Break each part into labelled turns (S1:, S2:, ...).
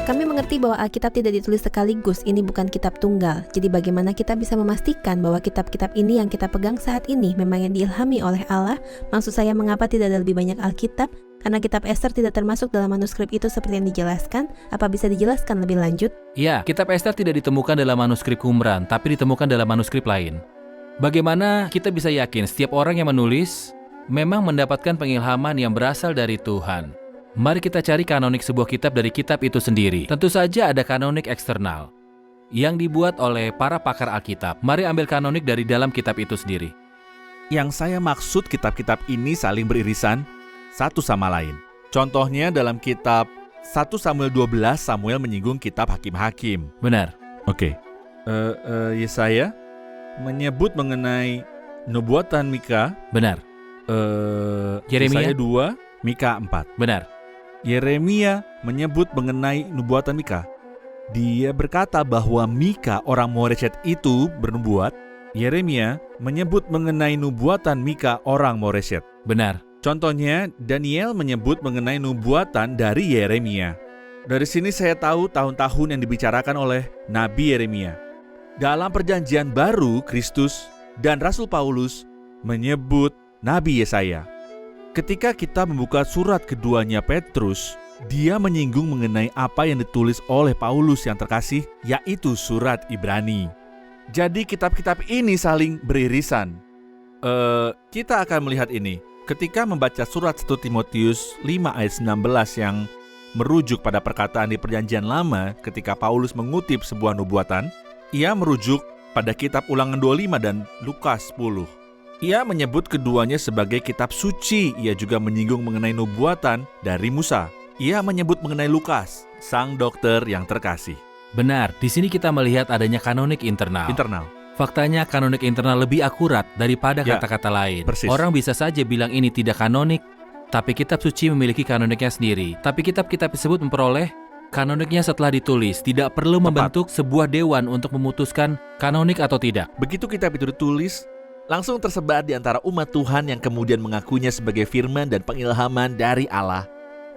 S1: Kami mengerti bahwa Alkitab tidak ditulis sekaligus, ini bukan kitab tunggal. Jadi bagaimana kita bisa memastikan bahwa kitab-kitab ini yang kita pegang saat ini memang yang diilhami oleh Allah? Maksud saya, mengapa tidak ada lebih banyak Alkitab? Karena kitab Ester tidak termasuk dalam manuskrip itu seperti yang dijelaskan. Apa bisa dijelaskan lebih lanjut?
S2: Ya, kitab Ester tidak ditemukan dalam manuskrip Qumran, tapi ditemukan dalam manuskrip lain. Bagaimana kita bisa yakin setiap orang yang menulis memang mendapatkan pengilhaman yang berasal dari Tuhan? Mari kita cari kanonik sebuah kitab dari kitab itu sendiri. Tentu saja ada kanonik eksternal yang dibuat oleh para pakar Alkitab. Mari ambil kanonik dari dalam kitab itu sendiri.
S3: Yang saya maksud kitab-kitab ini saling beririsan satu sama lain. Contohnya dalam kitab 1 Samuel 12, Samuel menyinggung kitab Hakim-Hakim.
S2: Benar.
S3: Oke. Yesaya menyebut mengenai nubuatan Mika.
S2: Benar. Yeremia
S3: Yesaya 2, Mika 4.
S2: Benar.
S3: Yeremia menyebut mengenai nubuatan Mika. Dia berkata bahwa Mika orang Moreshet itu bernubuat. Yeremia menyebut mengenai nubuatan Mika orang Moreshet.
S2: Benar.
S3: Contohnya, Daniel menyebut mengenai nubuatan dari Yeremia. Dari sini saya tahu tahun-tahun yang dibicarakan oleh Nabi Yeremia. Dalam perjanjian baru, Kristus dan Rasul Paulus menyebut Nabi Yesaya. Ketika kita membuka surat keduanya Petrus, dia menyinggung mengenai apa yang ditulis oleh Paulus yang terkasih, yaitu surat Ibrani. Jadi kitab-kitab ini saling beririsan. Kita akan melihat ini. Ketika membaca surat 1 Timotius 5 ayat 19 yang merujuk pada perkataan di perjanjian lama ketika Paulus mengutip sebuah nubuatan, ia merujuk pada kitab Ulangan 25 dan Lukas 10. Ia menyebut keduanya sebagai kitab suci. Ia juga menyinggung mengenai nubuatan dari Musa. Ia menyebut mengenai Lukas, sang dokter yang terkasih.
S2: Benar, di sini kita melihat adanya kanonik internal. Faktanya kanonik internal lebih akurat daripada kata-kata lain.
S3: Persis.
S2: Orang bisa saja bilang ini tidak kanonik, tapi kitab suci memiliki kanoniknya sendiri. Tapi kitab-kitab tersebut memperoleh kanoniknya setelah ditulis. Tidak perlu membentuk sebuah dewan untuk memutuskan kanonik atau tidak.
S3: Begitu kitab itu ditulis, langsung tersebar di antara umat Tuhan yang kemudian mengakuinya sebagai firman dan pengilhaman dari Allah.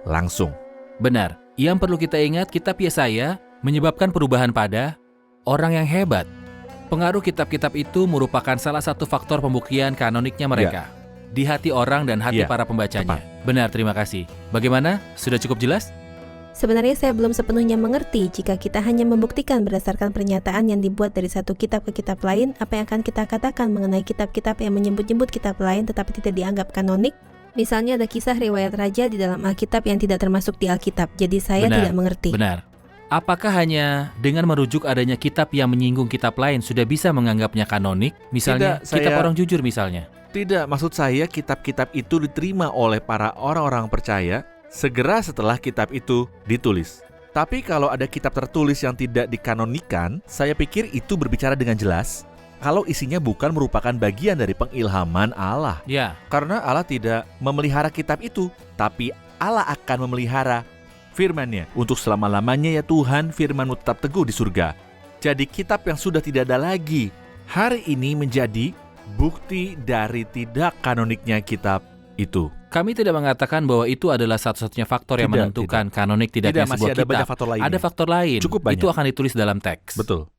S3: Langsung.
S2: Benar, yang perlu kita ingat, kitab Yesaya menyebabkan perubahan pada orang yang hebat. Pengaruh kitab-kitab itu merupakan salah satu faktor pembuktian kanoniknya mereka di hati orang dan hati para pembacanya. Benar, terima kasih. Bagaimana? Sudah cukup jelas?
S1: Sebenarnya saya belum sepenuhnya mengerti jika kita hanya membuktikan berdasarkan pernyataan yang dibuat dari satu kitab ke kitab lain, apa yang akan kita katakan mengenai kitab-kitab yang menyebut-nyebut kitab lain tetapi tidak dianggap kanonik. Misalnya ada kisah riwayat raja di dalam Alkitab yang tidak termasuk di Alkitab, jadi saya tidak mengerti.
S2: Benar. Apakah hanya dengan merujuk adanya kitab yang menyinggung kitab lain sudah bisa menganggapnya kanonik? Misalnya kitab orang jujur misalnya.
S3: Tidak, maksud saya kitab-kitab itu diterima oleh para orang-orang percaya segera setelah kitab itu ditulis. Tapi kalau ada kitab tertulis yang tidak dikanonikan, saya pikir itu berbicara dengan jelas kalau isinya bukan merupakan bagian dari pengilhaman Allah.
S2: Ya.
S3: Karena Allah tidak memelihara kitab itu, tapi Allah akan memelihara firman-Nya. Untuk selama-lamanya ya Tuhan, firman-Mu tetap teguh di surga. Jadi kitab yang sudah tidak ada lagi hari ini menjadi bukti dari tidak kanoniknya kitab itu.
S2: Kami tidak mengatakan bahwa itu adalah satu-satunya faktor yang menentukan kanonik tidaknya sebuah kitab.
S3: Ada banyak faktor lain.
S2: Ada faktor lain.
S3: Cukup banyak.
S2: Itu akan ditulis dalam teks.
S3: Betul.